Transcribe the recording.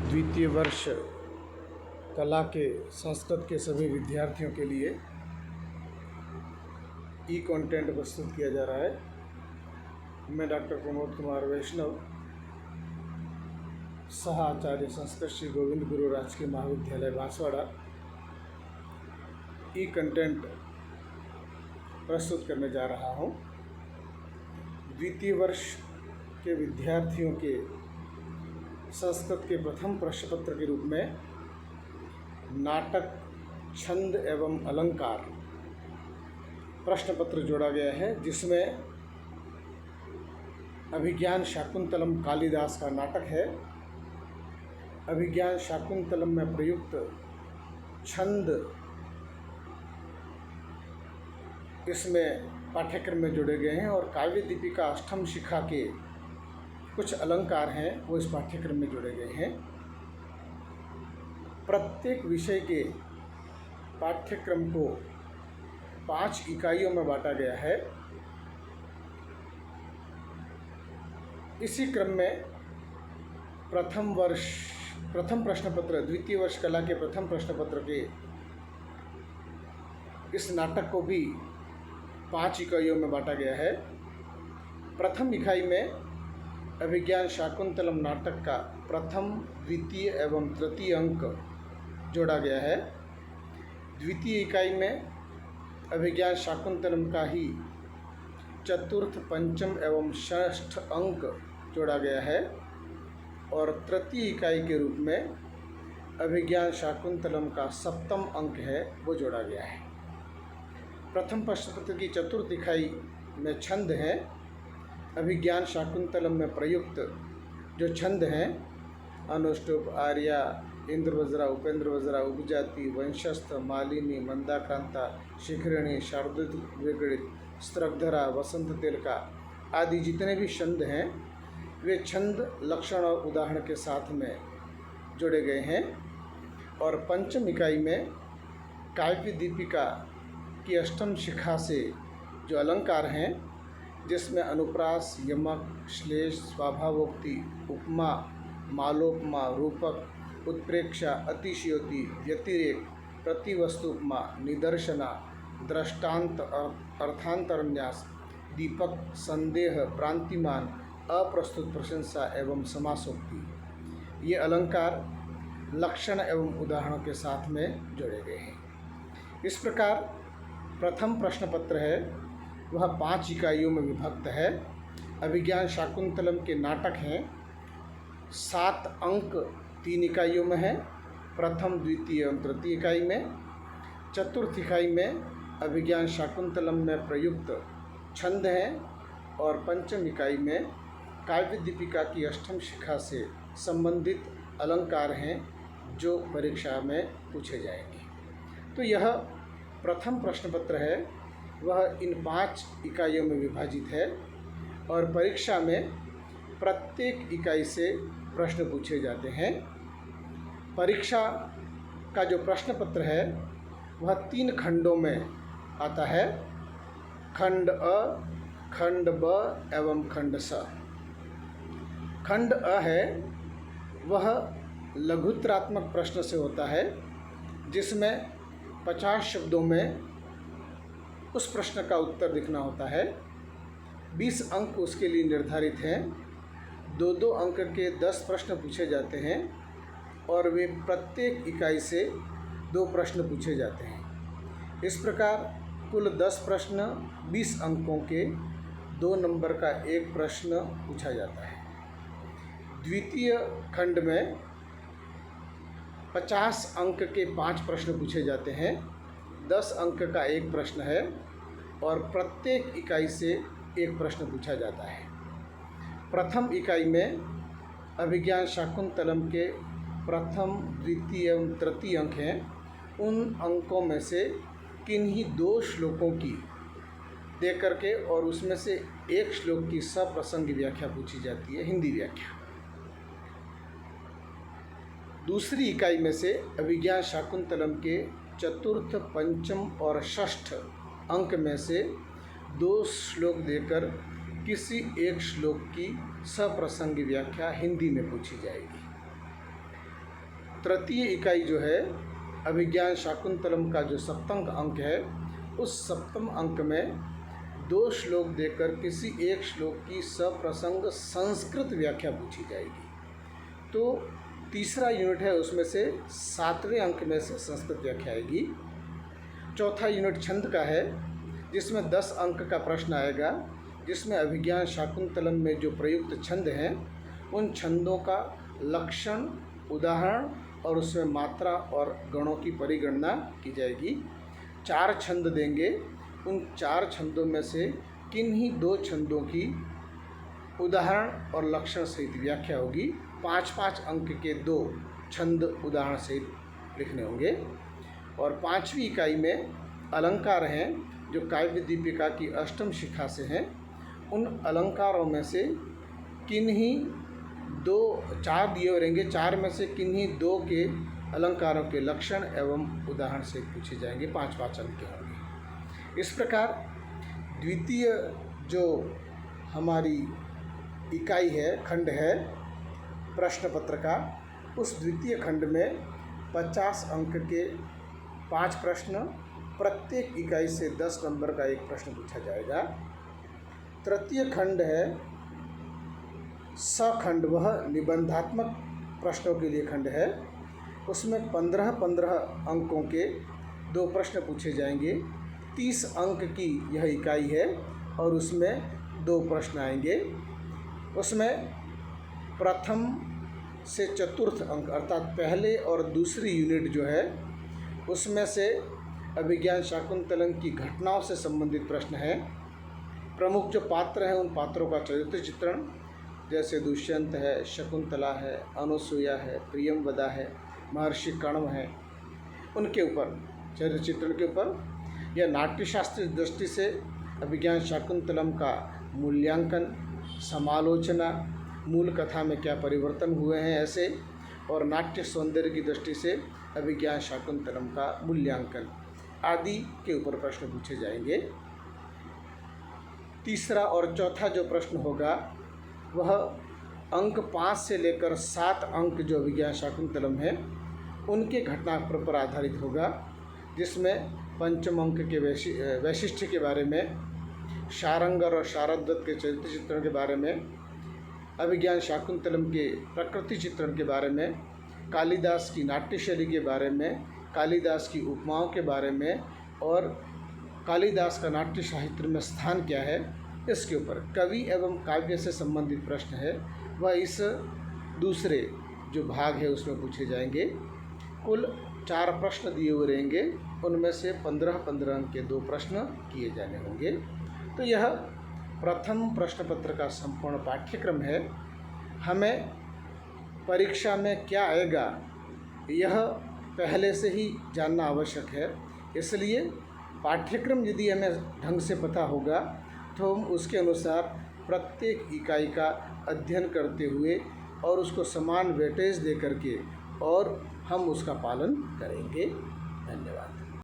द्वितीय वर्ष कला के संस्कृत के सभी विद्यार्थियों के लिए ई कंटेंट प्रस्तुत किया जा रहा है। मैं डॉक्टर प्रमोद कुमार वैष्णव, सह आचार्य संस्कृत श्री गोविंद गुरु राजकीय महाविद्यालय बांसवाड़ा, ई कंटेंट प्रस्तुत करने जा रहा हूँ। द्वितीय वर्ष के विद्यार्थियों के संस्कृत के प्रथम प्रश्न पत्र के रूप में नाटक, छंद एवं अलंकार प्रश्न पत्र जोड़ा गया है, जिसमें अभिज्ञान शाकुंतलम कालिदास का नाटक है। अभिज्ञान शाकुंतलम में प्रयुक्त छंद इसमें पाठ्यक्रम में जोड़े गए हैं और काव्य दीपिका अष्टम शिखा के कुछ अलंकार हैं वो इस पाठ्यक्रम में जोड़े गए हैं। प्रत्येक विषय के पाठ्यक्रम को 5 इकाइयों में बांटा गया है। इसी क्रम में प्रथम प्रश्न पत्र, द्वितीय वर्ष कला के प्रथम प्रश्न पत्र के इस नाटक को भी 5 इकाइयों में बांटा गया है। प्रथम इकाई में अभिज्ञान शाकुंतलम नाटक का प्रथम, द्वितीय एवं तृतीय अंक जोड़ा गया है। द्वितीय इकाई में अभिज्ञान शाकुंतलम का ही चतुर्थ, पंचम एवं षष्ठ अंक जोड़ा गया है और तृतीय इकाई के रूप में अभिज्ञान शाकुंतलम का सप्तम अंक है वो जोड़ा गया है। प्रथम प्रश्न पत्र की चतुर्थ इकाई में छंद है। अभिज्ञान शाकुंतलम में प्रयुक्त जो छंद हैं अनुष्टुप, आर्या, इंद्रवज्रा, उपेंद्र वज्रा, उपजाति, वंशस्थ, मालिनी, मंदाक्रांता, शिखरिणी, शार्दूल विगणित, स्त्रग्धरा, वसंत तिलका आदि जितने भी छंद हैं वे छंद लक्षण और उदाहरण के साथ में जोड़े गए हैं। और पंचम इकाई में काव्य दीपिका की अष्टम शिखा से जो अलंकार हैं, जिसमें अनुप्रास, यमक, श्लेष, स्वाभावोक्ति, उपमा, मालोपमा, रूपक, उत्प्रेक्षा, अतिशयोक्ति, व्यतिरेक, प्रतिवस्तु उपमा, निदर्शना, दृष्टांत, अर्थांतरन्यास, दीपक, संदेह, प्रांतिमान, अप्रस्तुत प्रशंसा एवं समासोक्ति, ये अलंकार लक्षण एवं उदाहरणों के साथ में जोड़े गए हैं। इस प्रकार प्रथम प्रश्न पत्र है वह 5 इकाइयों में विभक्त है। अभिज्ञान शाकुंतलम के नाटक हैं 7 अंक 3 इकाइयों में है, प्रथम, द्वितीय एवं तृतीय इकाई में। चतुर्थ इकाई में अभिज्ञान शाकुंतलम में प्रयुक्त छंद हैं और पंचम इकाई में काव्य दीपिका की अष्टम शिखा से संबंधित अलंकार हैं जो परीक्षा में पूछे जाएंगे। तो यह प्रथम प्रश्न पत्र है वह इन 5 इकाइयों में विभाजित है और परीक्षा में प्रत्येक इकाई से प्रश्न पूछे जाते हैं। परीक्षा का जो प्रश्न पत्र है वह 3 खंडों में आता है, खंड अ, खंड ब एवं खंड स। खंड अ है वह लघुत्तरात्मक प्रश्न से होता है, जिसमें 50 शब्दों में उस प्रश्न का उत्तर लिखना होता है। 20 अंक उसके लिए निर्धारित हैं। 2-2 अंक के 10 प्रश्न पूछे जाते हैं और वे प्रत्येक इकाई से 2 प्रश्न पूछे जाते हैं। इस प्रकार कुल 10 प्रश्न 20 अंकों के 2 नंबर का एक प्रश्न पूछा जाता है। द्वितीय खंड में 50 अंक के 5 प्रश्न पूछे जाते हैं। 10 अंक का एक प्रश्न है और प्रत्येक इकाई से एक प्रश्न पूछा जाता है। प्रथम इकाई में अभिज्ञान शाकुंतलम के प्रथम, द्वितीय एवं तृतीय अंक हैं। उन अंकों में से किन्हीं 2 श्लोकों की दे करके और उसमें से एक श्लोक की सप्रसंग व्याख्या पूछी जाती है, हिंदी व्याख्या। दूसरी इकाई में से अभिज्ञान शाकुंतलम के चतुर्थ, पंचम और षष्ठ अंक में से 2 श्लोक देकर किसी एक श्लोक की सप्रसंग व्याख्या हिंदी में पूछी जाएगी। तृतीय इकाई जो है अभिज्ञान शाकुंतलम का जो सप्तम अंक है, उस सप्तम अंक में 2 श्लोक देकर किसी एक श्लोक की सप्रसंग संस्कृत व्याख्या पूछी जाएगी। तो तीसरा यूनिट है, उसमें से 7वें अंक में से संस्कृत व्याख्या आएगी। चौथा यूनिट छंद का है, जिसमें 10 अंक का प्रश्न आएगा, जिसमें अभिज्ञान शाकुंतलम में जो प्रयुक्त छंद हैं उन छंदों का लक्षण, उदाहरण और उसमें मात्रा और गणों की परिगणना की जाएगी। 4 छंद देंगे, उन 4 छंदों में से किन्हीं 2 छंदों की उदाहरण और लक्षण सहित व्याख्या होगी। 5-5 अंक के 2 छंद उदाहरण सहित लिखने होंगे। और 5वीं इकाई में अलंकार हैं, जो काव्य दीपिका की अष्टम शिखा से हैं। उन अलंकारों में से किन्हीं 4 दिए रहेंगे, 4 में से किन्हीं 2 के अलंकारों के लक्षण एवं उदाहरण से पूछे जाएंगे। 5-5 अंक के होंगे। इस प्रकार द्वितीय जो हमारी इकाई है, खंड है प्रश्न पत्र का, उस द्वितीय खंड में 50 अंक के 5 प्रश्न, प्रत्येक इकाई से 10 नंबर का एक प्रश्न पूछा जाएगा। तृतीय खंड है सखंड, वह निबंधात्मक प्रश्नों के लिए खंड है। उसमें 15-15 अंकों के 2 प्रश्न पूछे जाएंगे। 30 अंक की यह इकाई है और उसमें 2 प्रश्न आएंगे। उसमें प्रथम से चतुर्थ अंक अर्थात पहले और दूसरी यूनिट जो है, उसमें से अभिज्ञान शाकुंतलम की घटनाओं से संबंधित प्रश्न है। प्रमुख जो पात्र हैं उन पात्रों का चरित्र चित्रण, जैसे दुष्यंत है, शकुंतला है, अनुसूया है, प्रियंवदा है, महर्षि कण्व है, उनके ऊपर चरित्र चित्रण के ऊपर या नाट्यशास्त्रीय दृष्टि से अभिज्ञान शाकुंतलम का मूल्यांकन, समालोचना, मूल कथा में क्या परिवर्तन हुए हैं ऐसे, और नाट्य सौंदर्य की दृष्टि से अभिज्ञान शाकुंतलम का मूल्यांकन आदि के ऊपर प्रश्न पूछे जाएंगे। तीसरा और चौथा जो प्रश्न होगा वह अंक 5 से लेकर 7 अंक जो अभिज्ञान शाकुंतलम है उनके घटनाक्रम पर आधारित होगा, जिसमें पंचम अंक के वैशिष्ट्य के बारे में, शारंगर और शारदत्त के चरित्र चित्रण के बारे में, अभिज्ञान शाकुंतलम के प्रकृति चित्रण के बारे में, कालिदास की नाट्य शैली के बारे में, कालिदास की उपमाओं के बारे में और कालिदास का नाट्य साहित्य में स्थान क्या है, इसके ऊपर कवि एवं काव्य से संबंधित प्रश्न है वह इस दूसरे जो भाग है उसमें पूछे जाएंगे। कुल 4 प्रश्न दिए हुए रहेंगे, उनमें से 15-15 अंक के 2 प्रश्न किए जाने होंगे। तो यह प्रथम प्रश्न पत्र का संपूर्ण पाठ्यक्रम है। हमें परीक्षा में क्या आएगा यह पहले से ही जानना आवश्यक है, इसलिए पाठ्यक्रम यदि हमें ढंग से पता होगा तो हम उसके अनुसार प्रत्येक इकाई का अध्ययन करते हुए और उसको समान वेटेज दे करके और हम उसका पालन करेंगे। धन्यवाद।